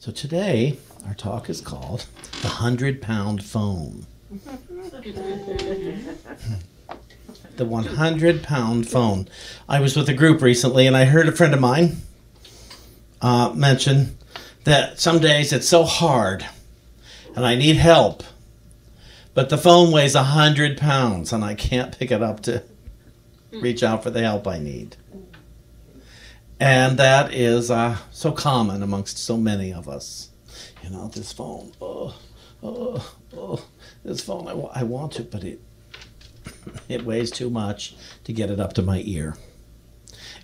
So today, our talk is called The 100-Pound Phone. The 100-pound phone. I was with a group recently, and I heard a friend of mine mention that some days it's so hard, and I need help, but the phone weighs 100 pounds, and I can't pick it up to reach out for the help I need. And that is so common amongst so many of us. You know, this phone, this phone, I want it, but it weighs too much to get it up to my ear.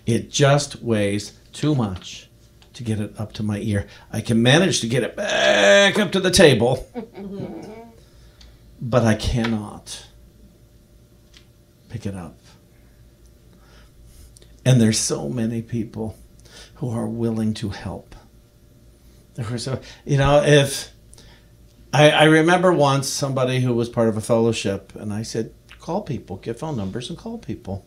It just weighs too much to get it up to my ear. I can manage to get it back up to the table, but I cannot pick it up. And there's so many people who are willing to help. If I remember once somebody who was part of a fellowship, and I said, call people, get phone numbers and call people.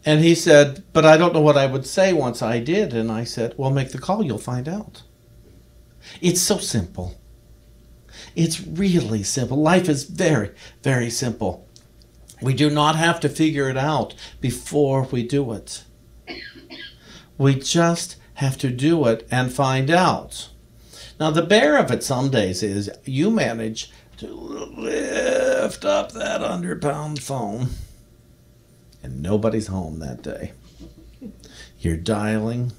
And he said, but I don't know what I would say once I did. And I said, well, make the call, you'll find out. It's so simple. It's really simple. Life is very, very simple. We do not have to figure it out before we do it. We just have to do it and find out. Now, the bear of it some days is you manage to lift up that 100-pound phone and nobody's home that day. You're dialing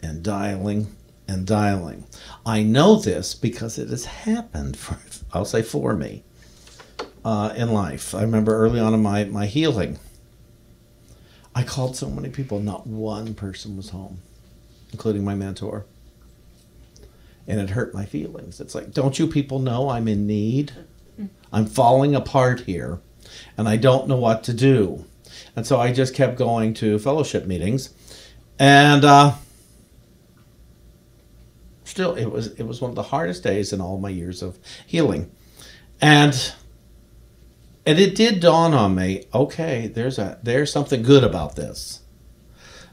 and dialing and dialing. I know this because it has happened for me. In life. I remember early on in my healing, I called so many people, not one person was home, including my mentor. And it hurt my feelings. It's like, don't you people know I'm in need? I'm falling apart here, and I don't know what to do. And so I just kept going to fellowship meetings, and still, it was one of the hardest days in all my years of healing. And it did dawn on me, okay, there's something good about this.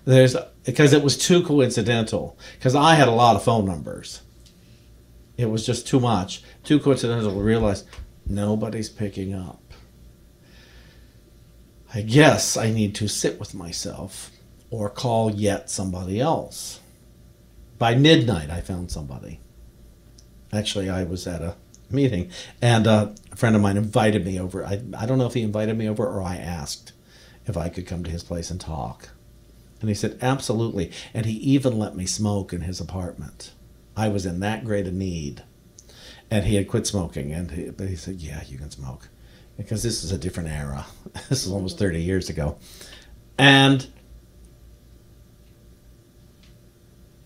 Because it was too coincidental. Because I had a lot of phone numbers. It was just too much. Too coincidental to realize nobody's picking up. I guess I need to sit with myself or call yet somebody else. By midnight, I found somebody. Actually, I was at a meeting, and a friend of mine invited me over. I don't know if he invited me over or I asked if I could come to his place and talk. And he said, absolutely. And he even let me smoke in his apartment. I was in that great a need. And he had quit smoking, but he said, yeah, you can smoke. Because this is a different era. This is almost 30 years ago. And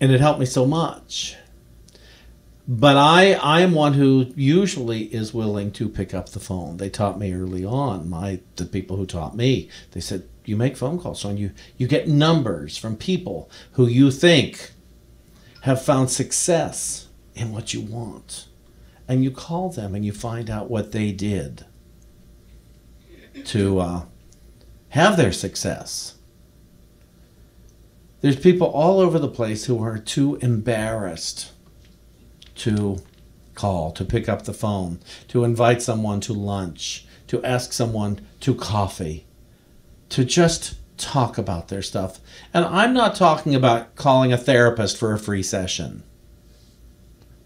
it helped me so much. But I am one who usually is willing to pick up the phone. They taught me early on, the people who taught me, they said, you make phone calls, Shawn. You get numbers from people who you think have found success in what you want. And you call them and you find out what they did to have their success. There's people all over the place who are too embarrassed to call, to pick up the phone, to invite someone to lunch, to ask someone to coffee, to just talk about their stuff. And I'm not talking about calling a therapist for a free session.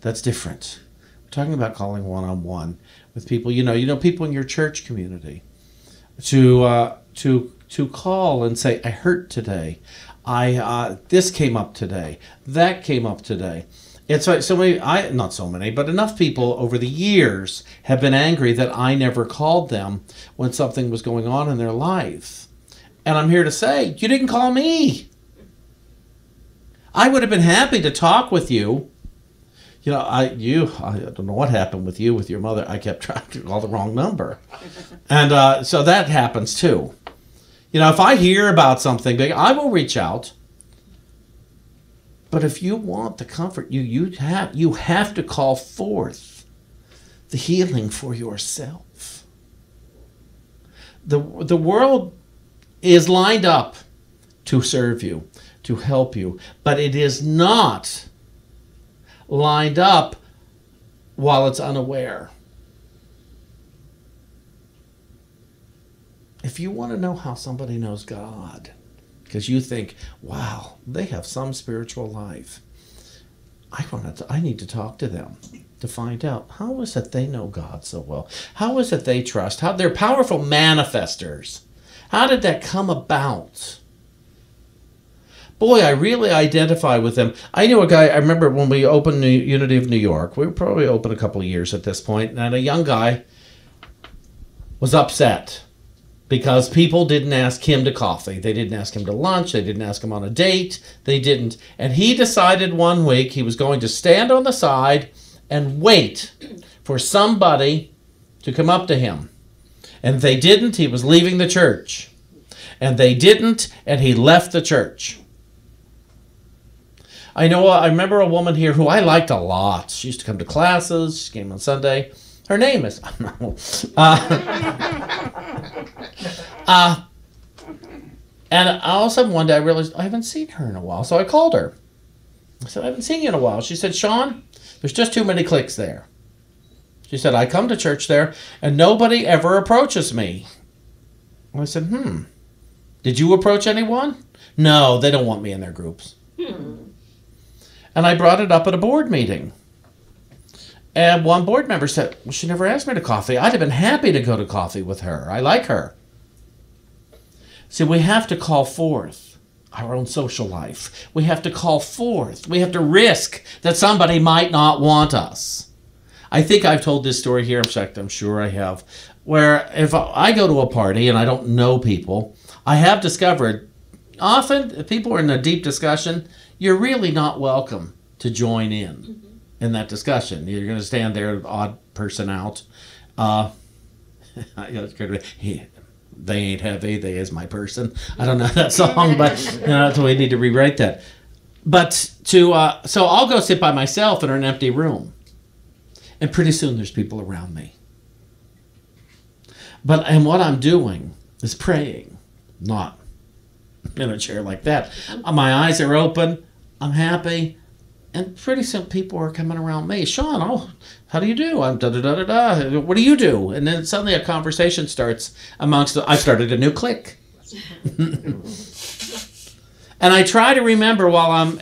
That's different. We're talking about calling one-on-one with people, you know people in your church community, to call and say, I hurt today. This came up today. That came up today. It's like not so many, but enough people over the years have been angry that I never called them when something was going on in their life. And I'm here to say, you didn't call me. I would have been happy to talk with you. I don't know what happened with you, with your mother. I kept trying to call the wrong number. And so that happens too. If I hear about something big, I will reach out. But if you want the comfort, you have to call forth the healing for yourself. The world is lined up to serve you, to help you, but it is not lined up while it's unaware. If you want to know how somebody knows God, because you think, wow, they have some spiritual life, I need to talk to them to find out, how is it they know God so well? How is it they trust? How they're powerful manifestors. How did that come about? Boy, I really identify with them. I knew a guy, I remember when we opened Unity of New York, we were probably open a couple of years at this point, and a young guy was upset because people didn't ask him to coffee. They didn't ask him to lunch. They didn't ask him on a date. They didn't. And he decided one week he was going to stand on the side and wait for somebody to come up to him. And if they didn't, he was leaving the church. And they didn't, and he left the church. I remember a woman here who I liked a lot. She used to come to classes. She came on Sunday. Her name is... and all of a sudden one day I realized I haven't seen her in a while. So I called her. I said, I haven't seen you in a while. She said, Shawn, there's just too many cliques there. She said, I come to church there and nobody ever approaches me. I said, did you approach anyone? No, they don't want me in their groups. And I brought it up at a board meeting. And one board member said, well, she never asked me to coffee. I'd have been happy to go to coffee with her. I like her. See, we have to call forth our own social life. We have to call forth. We have to risk that somebody might not want us. I think I've told this story here. In fact, I'm sure I have. Where if I go to a party and I don't know people, I have discovered often if people are in a deep discussion, you're really not welcome to join in that discussion. You're going to stand there, odd person out. They ain't heavy, they is my person. I don't know that song, but that's why we need to rewrite that. But so I'll go sit by myself in an empty room. And pretty soon there's people around me. And what I'm doing is praying, not in a chair like that. My eyes are open, I'm happy, and pretty soon people are coming around me. Shawn, how do you do? I'm da-da-da-da-da. What do you do? And then suddenly a conversation starts I've started a new clique. And I try to remember while I'm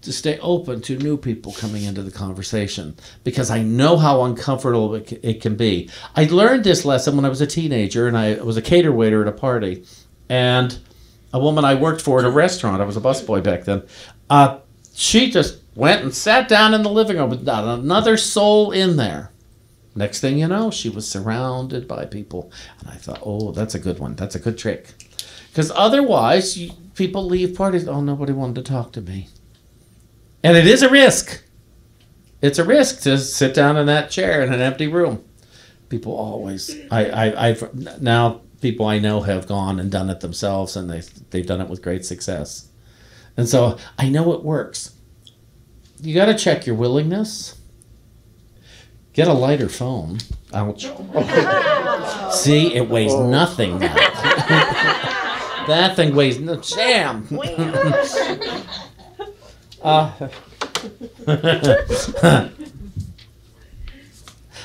to stay open to new people coming into the conversation because I know how uncomfortable it can be. I learned this lesson when I was a teenager and I was a cater waiter at a party. And a woman I worked for at a restaurant, I was a busboy back then, she just went and sat down in the living room with not another soul in there. Next thing you know, she was surrounded by people. And I thought, oh, that's a good one. That's a good trick. Because otherwise, people leave parties, oh, nobody wanted to talk to me. And it is a risk. It's a risk to sit down in that chair in an empty room. People always, now people I know have gone and done it themselves, and they've done it with great success. And so I know it works. You got to check your willingness. Get a lighter phone. Ouch. See, it weighs nothing now. That thing weighs no jam. A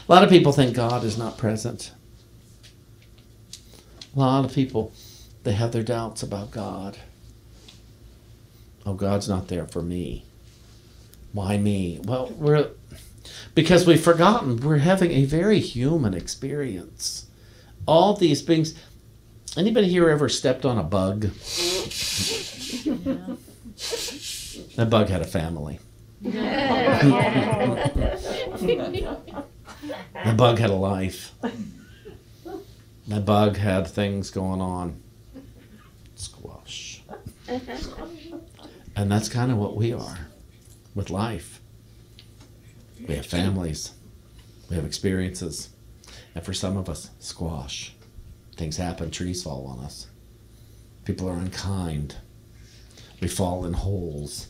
lot of people think God is not present. A lot of people, they have their doubts about God. Oh, God's not there for me. Why me? Well, because we've forgotten we're having a very human experience. All these things. Anybody here ever stepped on a bug? Yeah. That bug had a family. That bug had a life. That bug had things going on. Squash. And that's kind of what we are with life. We have families. We have experiences. And for some of us, squash. Things happen, trees fall on us. People are unkind. We fall in holes.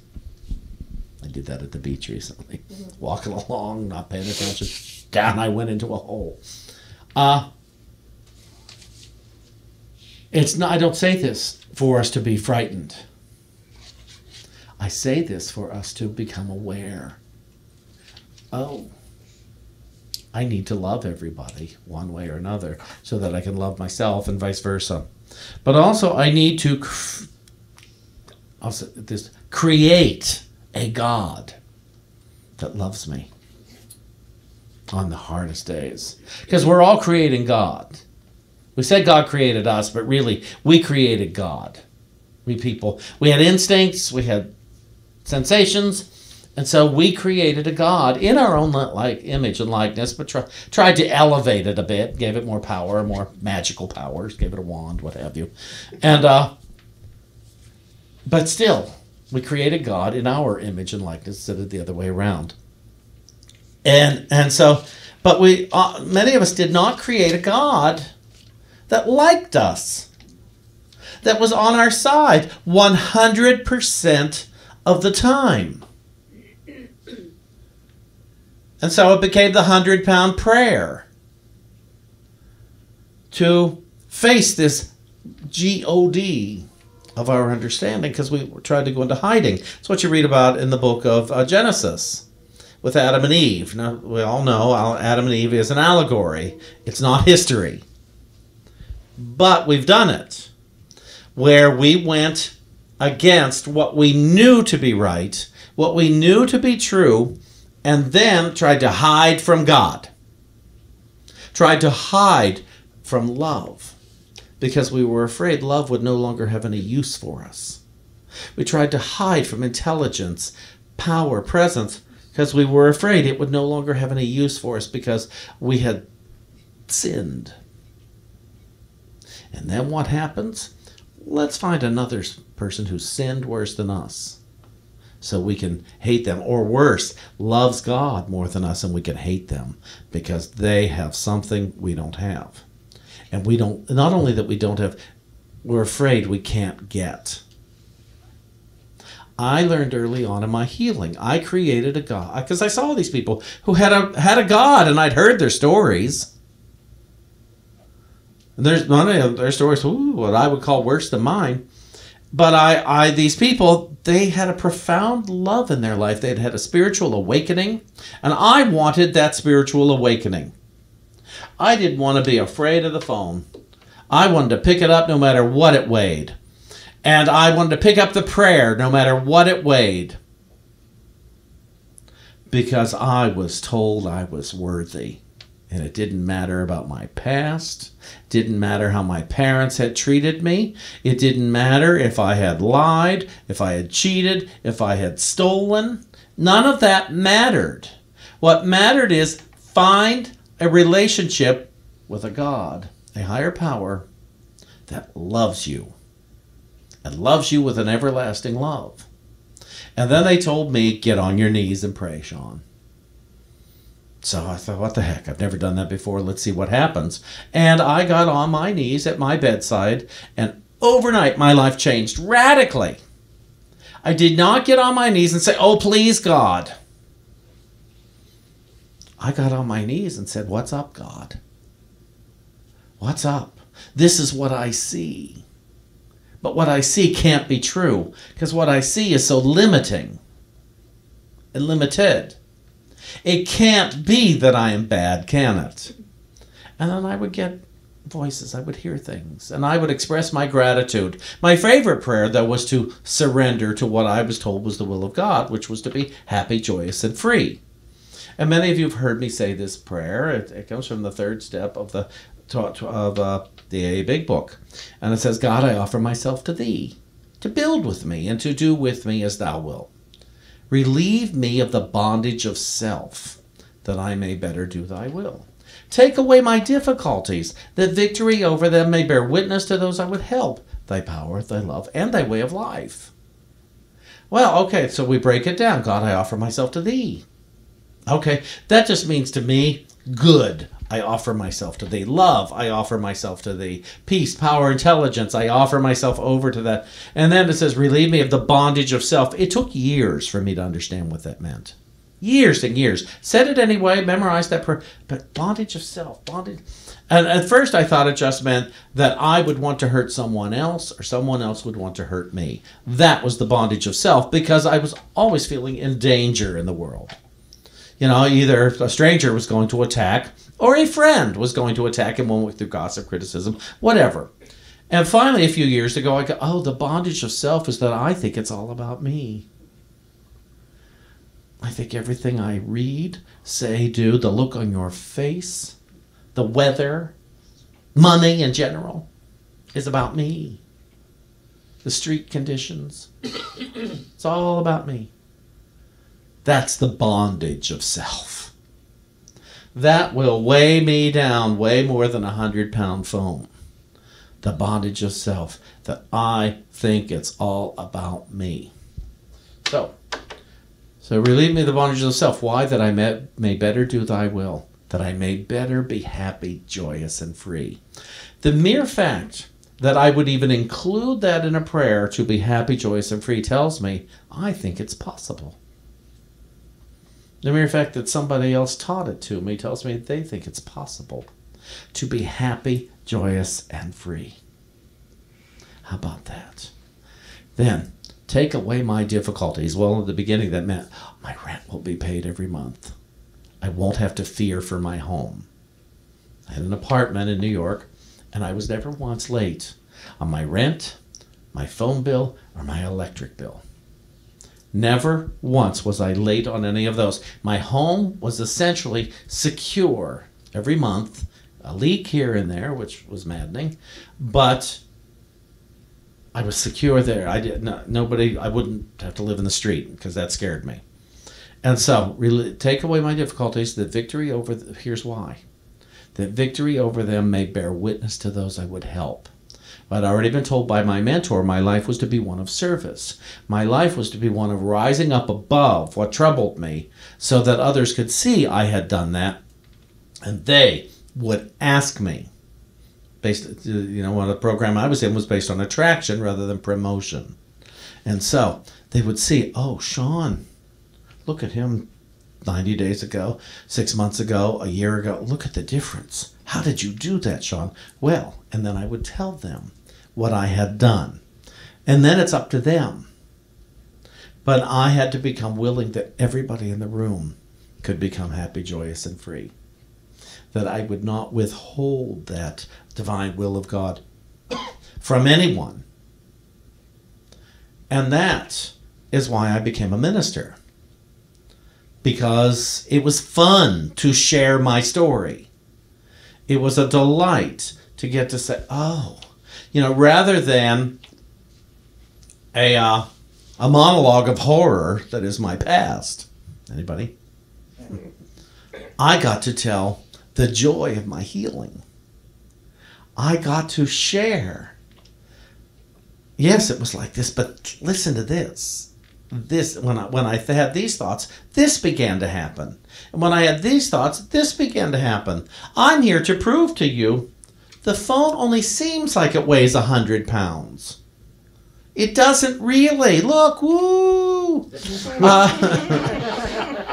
I did that at the beach recently. Walking along, not paying attention. Down I went into a hole. It's not. I don't say this for us to be frightened. I say this for us to become aware. Oh, I need to love everybody one way or another so that I can love myself and vice versa. But also I need to create a God that loves me on the hardest days. Because we're all creating God. We said God created us, but really we created God. We people, we had instincts, we had sensations, and so we created a God in our own image and likeness, but tried to elevate it a bit, gave it more power, more magical powers, gave it a wand, what have you. And but still, we created God in our image and likeness instead of the other way around. And so, but we many of us did not create a God that liked us, that was on our side 100% of the time. And so it became the 100-pound prayer to face this God of our understanding, because we tried to go into hiding. It's what you read about in the book of Genesis with Adam and Eve. Now, we all know Adam and Eve is an allegory. It's not history. But we've done it, where we went against what we knew to be right, what we knew to be true, and then tried to hide from God. Tried to hide from love because we were afraid love would no longer have any use for us. We tried to hide from intelligence, power, presence, because we were afraid it would no longer have any use for us because we had sinned. And then what happens? Let's find another person who sinned worse than us, so we can hate them, or worse, loves God more than us and we can hate them because they have something we don't have. And we don't, not only that we don't have, we're afraid we can't get. I learned early on in my healing, I created a God, because I saw these people who had a God, and I'd heard their stories. And there's none of their stories, what I would call worse than mine. But these people, they had a profound love in their life. They'd had a spiritual awakening, and I wanted that spiritual awakening. I didn't want to be afraid of the phone. I wanted to pick it up no matter what it weighed. And I wanted to pick up the prayer no matter what it weighed. Because I was told I was worthy. And it didn't matter about my past. It didn't matter how my parents had treated me. It didn't matter if I had lied, if I had cheated, if I had stolen. None of that mattered. What mattered is find a relationship with a God, a higher power that loves you. And loves you with an everlasting love. And then they told me, get on your knees and pray, Shawn. So I thought, what the heck? I've never done that before. Let's see what happens. And I got on my knees at my bedside, and overnight my life changed radically. I did not get on my knees and say, oh, please, God. I got on my knees and said, what's up, God? What's up? This is what I see. But what I see can't be true, because what I see is so limiting and limited. It can't be that I am bad, can it? And then I would get voices, I would hear things, and I would express my gratitude. My favorite prayer, though, was to surrender to what I was told was the will of God, which was to be happy, joyous, and free. And many of you have heard me say this prayer. It comes from the third step of the AA Big Book. And it says, God, I offer myself to thee, to build with me and to do with me as thou wilt. Relieve me of the bondage of self, that I may better do thy will. Take away my difficulties, that victory over them may bear witness to those I would help, thy power, thy love, and thy way of life. Well, okay, so we break it down. God, I offer myself to thee. Okay, that just means to me, good, I offer myself to thee. Love, I offer myself to thee. Peace, power, intelligence, I offer myself over to that. And then it says, relieve me of the bondage of self. It took years for me to understand what that meant. Years and years. Said it anyway, memorized that prayer. But bondage of self, bondage. And at first I thought it just meant that I would want to hurt someone else or someone else would want to hurt me. That was the bondage of self because I was always feeling in danger in the world. You know, either a stranger was going to attack or a friend was going to attack and one went through gossip, criticism, whatever. And finally, a few years ago, I go, oh, the bondage of self is that I think it's all about me. I think everything I read, say, do, the look on your face, the weather, money in general, is about me. The street conditions, it's all about me. That's the bondage of self. That will weigh me down way more than 100-pound foam. The bondage of self, that I think it's all about me. So relieve me of the bondage of self. Why? That I may better do thy will. That I may better be happy, joyous, and free. The mere fact that I would even include that in a prayer to be happy, joyous, and free tells me I think it's possible. The mere fact that somebody else taught it to me tells me they think it's possible to be happy, joyous, and free. How about that? Then, take away my difficulties. Well, at the beginning that meant my rent will be paid every month. I won't have to fear for my home. I had an apartment in New York, and I was never once late on my rent, my phone bill, or my electric bill. Never once was I late on any of those. My home was essentially secure every month. A leak here and there, which was maddening, but I was secure there. I wouldn't have to live in the street because that scared me. And so, take away my difficulties, that victory over, here's why. That victory over them may bear witness to those I would help. I'd already been told by my mentor my life was to be one of service. My life was to be one of rising up above what troubled me so that others could see I had done that and they would ask me. Based, one of the program I was in was based on attraction rather than promotion. And so they would see, oh, Shawn, look at him 90 days ago, 6 months ago, a year ago. Look at the difference. How did you do that, Shawn? Well, and then I would tell them what I had done. And then it's up to them. But I had to become willing that everybody in the room could become happy, joyous, and free. That I would not withhold that divine will of God from anyone. And that is why I became a minister. Because it was fun to share my story. It was a delight to get to say, oh, rather than a monologue of horror that is my past. Anybody? I got to tell the joy of my healing. I got to share. Yes, it was like this, but listen to this. When I had these thoughts, this began to happen. And when I had these thoughts, this began to happen. I'm here to prove to you the phone only seems like it weighs 100 pounds. It doesn't really. Look, woo!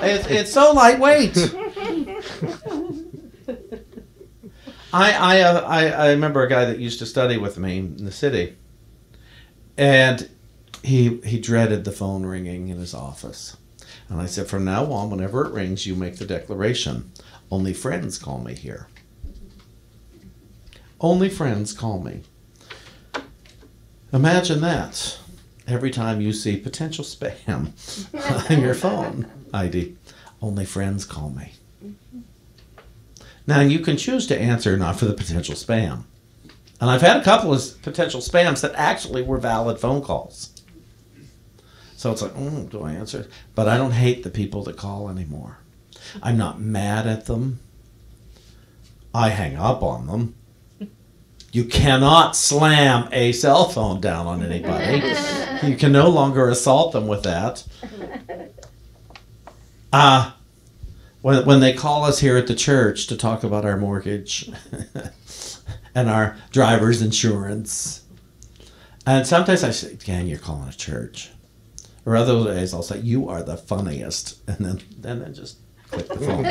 It's so lightweight. I remember a guy that used to study with me in the city, and he dreaded the phone ringing in his office. And I said, from now on, whenever it rings, you make the declaration, only friends call me here. Only friends call me. Imagine that. Every time you see potential spam on your phone ID, only friends call me. Now, you can choose to answer not for the potential spam. And I've had a couple of potential spams that actually were valid phone calls. So it's like, do I answer? But I don't hate the people that call anymore. I'm not mad at them. I hang up on them. You cannot slam a cell phone down on anybody. You can no longer assault them with that. When they call us here at the church to talk about our mortgage and our driver's insurance, and sometimes I say, gang, you're calling a church. Or other days I'll say, you are the funniest. And then just click the phone.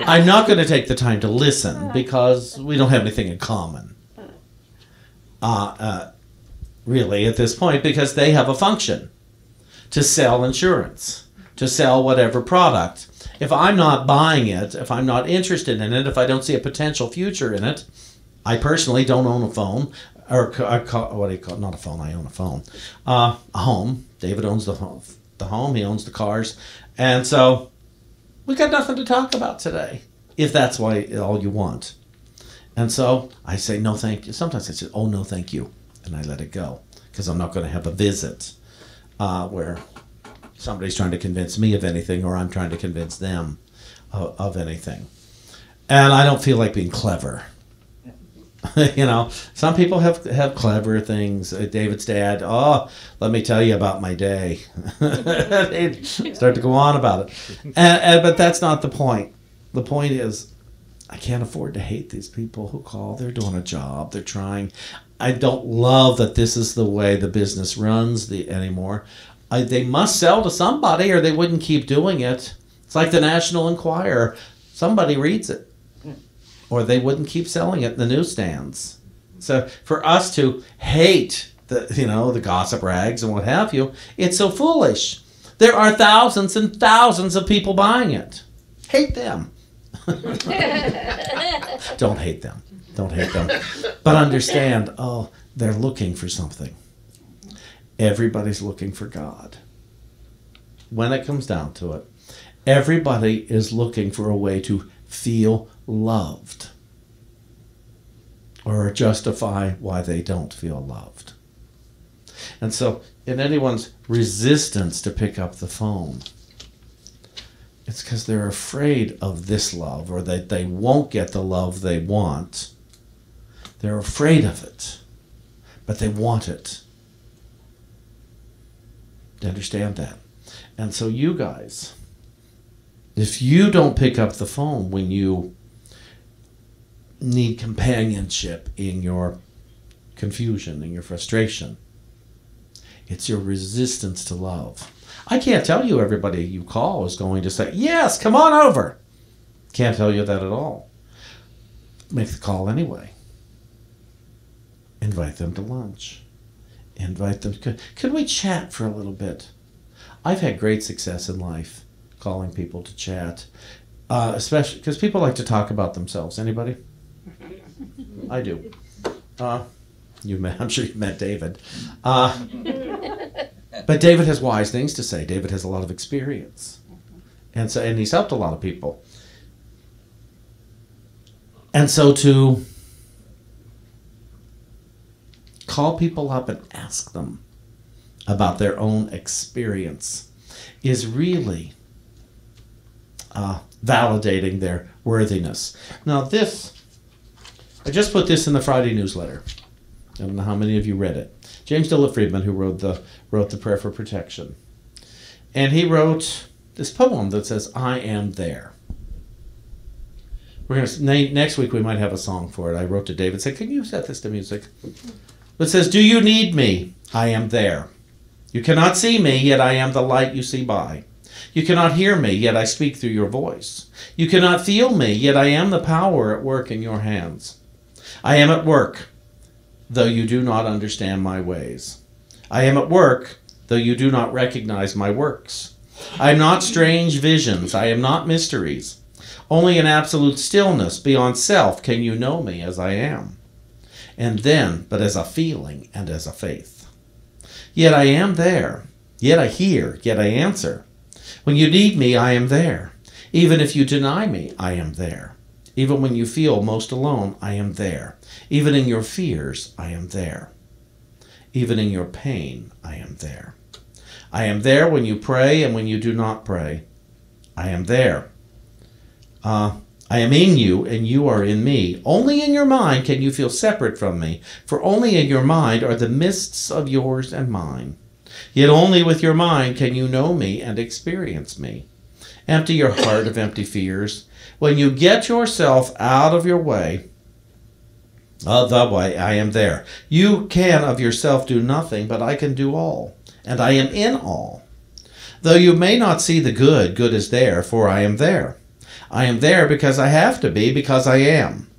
I'm not going to take the time to listen because we don't have anything in common. Really, at this point, because they have a function to sell insurance, to sell whatever product. If I'm not buying it, if I'm not interested in it, if I don't see a potential future in it, I personally don't own a phone, or what do you call it? Not a phone, I own a phone. A home. David owns the home, he owns the cars. And so we got nothing to talk about today, if that's all you want. And so I say, no, thank you. Sometimes I say, oh, no, thank you. And I let it go because I'm not going to have a visit where somebody's trying to convince me of anything or I'm trying to convince them of anything. And I don't feel like being clever. You know, some people have clever things. David's dad, oh, let me tell you about my day. They'd start to go on about it. But that's not the point. The point is, I can't afford to hate these people who call. They're doing a job. They're trying. I don't love that this is the way the business runs anymore. They must sell to somebody or they wouldn't keep doing it. It's like the National Enquirer. Somebody reads it. Or they wouldn't keep selling it in the newsstands. So for us to hate the gossip rags and what have you, it's so foolish. There are thousands and thousands of people buying it. Hate them. Don't hate them. Don't hate them. But understand, they're looking for something. Everybody's looking for God. When it comes down to it, everybody is looking for a way to feel loved or justify why they don't feel loved. And so in anyone's resistance to pick up the phone, it's because they're afraid of this love or that they won't get the love they want. They're afraid of it, but they want it. Do you understand that? And so you guys, if you don't pick up the phone when you need companionship in your confusion, in your frustration, it's your resistance to love. I can't tell you everybody you call is going to say, yes, come on over. Can't tell you that at all. Make the call anyway. Invite them to lunch. Invite them. Could we chat for a little bit? I've had great success in life calling people to chat, especially because people like to talk about themselves. Anybody? I do. I'm sure you've met David. But David has wise things to say. David has a lot of experience. And he's helped a lot of people. And so to call people up and ask them about their own experience is really validating their worthiness. Now I just put this in the Friday newsletter. I don't know how many of you read it. James Dillard Friedman, who wrote the Prayer for Protection. And he wrote this poem that says, I am there. We're going next week we might have a song for it. I wrote to David, said, can you set this to music? It says, do you need me? I am there. You cannot see me, yet I am the light you see by. You cannot hear me, yet I speak through your voice. You cannot feel me, yet I am the power at work in your hands. I am at work, though you do not understand my ways. I am at work, though you do not recognize my works. I am not strange visions. I am not mysteries. Only in absolute stillness beyond self can you know me as I am. And then, but as a feeling and as a faith. Yet I am there. Yet I hear. Yet I answer. When you need me, I am there. Even if you deny me, I am there. Even when you feel most alone, I am there. Even in your fears, I am there. Even in your pain, I am there. I am there when you pray and when you do not pray. I am there. I am in you and you are in me. Only in your mind can you feel separate from me, for only in your mind are the mists of yours and mine. Yet only with your mind can you know me and experience me. Empty your heart of empty fears. When you get yourself out of your way, the way, I am there. You can of yourself do nothing, but I can do all, and I am in all. Though you may not see the good, good is there, for I am there. I am there because I have to be, because I am.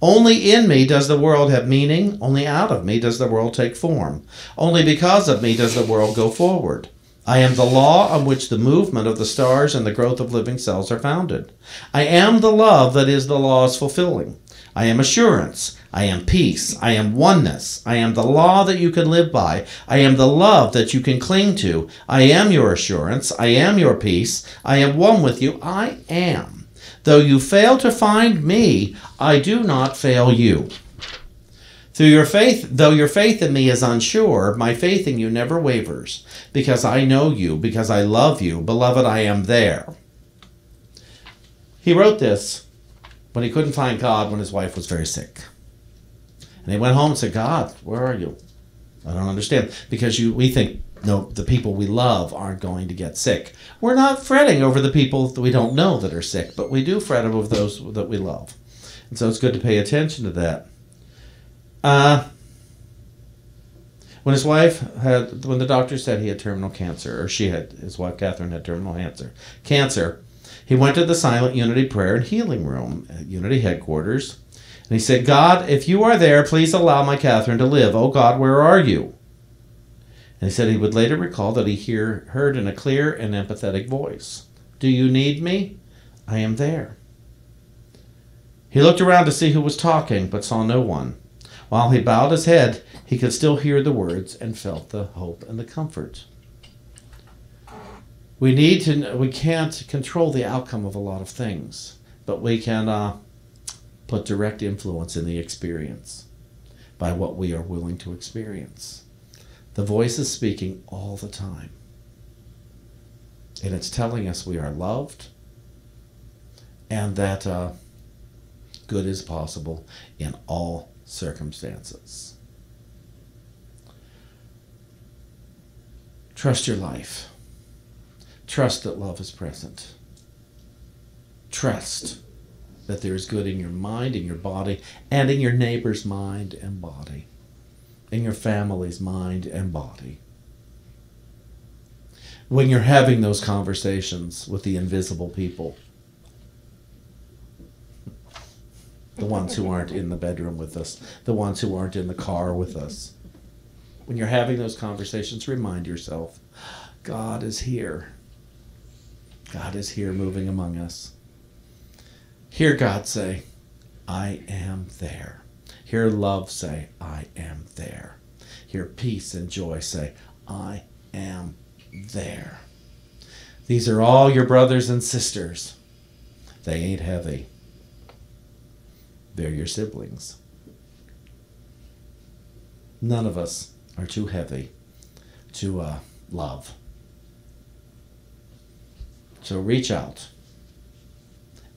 Only in me does the world have meaning. Only out of me does the world take form. Only because of me does the world go forward. I am the law on which the movement of the stars and the growth of living cells are founded. I am the love that is the law's fulfilling. I am assurance. I am peace. I am oneness. I am the law that you can live by. I am the love that you can cling to. I am your assurance. I am your peace. I am one with you. I am. Though you fail to find me, I do not fail you. Through your faith, though your faith in me is unsure, my faith in you never wavers, because I know you, because I love you. Beloved, I am there. He wrote this when he couldn't find God when his wife was very sick. And he went home and said, God, where are you? I don't understand. Because we think, no, the people we love aren't going to get sick. We're not fretting over the people that we don't know that are sick, but we do fret over those that we love. And so it's good to pay attention to that. When the doctor said he had terminal cancer, or his wife Catherine had terminal cancer, he went to the Silent Unity Prayer and Healing Room at Unity headquarters, and he said, God, if you are there, please allow my Catherine to live. Oh God, where are you? And he said he would later recall that he heard in a clear and empathetic voice, do you need me? I am there. He looked around to see who was talking, but saw no one. While he bowed his head, he could still hear the words and felt the hope and the comfort. We can't control the outcome of a lot of things, but we can put direct influence in the experience by what we are willing to experience. The voice is speaking all the time, and it's telling us we are loved and that good is possible in all circumstances. Trust your life. Trust that love is present. Trust that there is good in your mind, in your body, and in your neighbor's mind and body, in your family's mind and body. When you're having those conversations with the invisible people, the ones who aren't in the bedroom with us, the ones who aren't in the car with us, when you're having those conversations, remind yourself, God is here. God is here moving among us. Hear God say, I am there. Hear love say, I am there. Hear peace and joy say, I am there. These are all your brothers and sisters. They ain't heavy. They're your siblings. None of us are too heavy to love. So reach out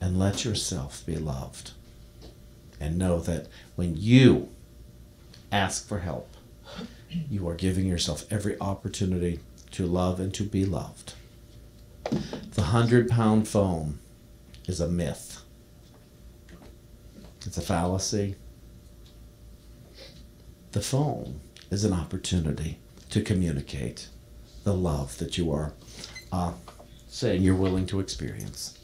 and let yourself be loved. And know that when you ask for help, you are giving yourself every opportunity to love and to be loved. The 100-pound phone is a myth. It's a fallacy. The phone is an opportunity to communicate the love that you are saying you're willing to experience.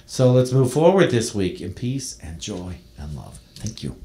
So let's move forward this week in peace and joy and love. Thank you.